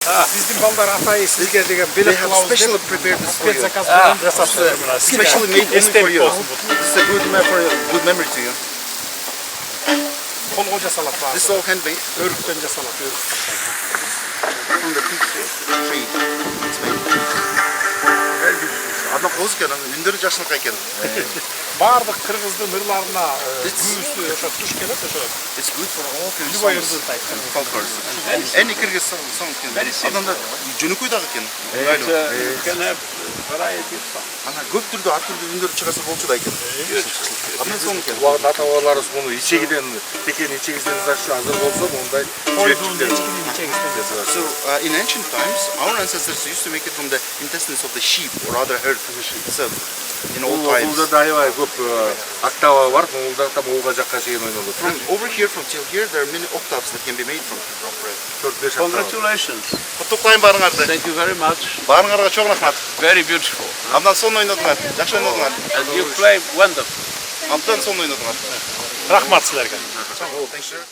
Биздин балдар атайы сизге деген белек кылабыз деп specially prepared this for you. спецзаказ менен жасаптыр. Specially made only for you. This is a good memory to you. Колго жасалат баары. This is all handmade Өрүктөн жасалат. from the peach tree. It's made. Адам кооз экен, үндөрү жакшылык экен. Баардык кыргыздын ырларына күүсү ошо туш келет ошо. It's good for all kinds Любой of ырды тайп. folklores. Any Kyrgyz song can. Адамдар жөнөкөй дагы экен. Ана көп түрдүү ар түрдүү үндөр чыгаса болчу да экен. Андан соң экен. Убагында ата-бабаларыбыз муну ичегиден, текен ичегиден жасашы азыр болсо, мындай Койдун ичегиден жасалат. So in ancient times, our ancestors used to make it from the intestines of the sheep or other herd. So in old times. Бул да аябай көп октава бар, бул да там уга жакка чейин ойнолот. From over here from till here, there are many octaves that can be made from bread. Congratulations. Куттуктайм барыңарды. Thank you very much. Барыңарга чоң рахмат. Very beautiful. Абдан сонун ойнодуңар. Жакшы ойнодуңар. And you play wonderful. Абдан сонун ойнодуңар. Рахмат силерге. Thanks, sir.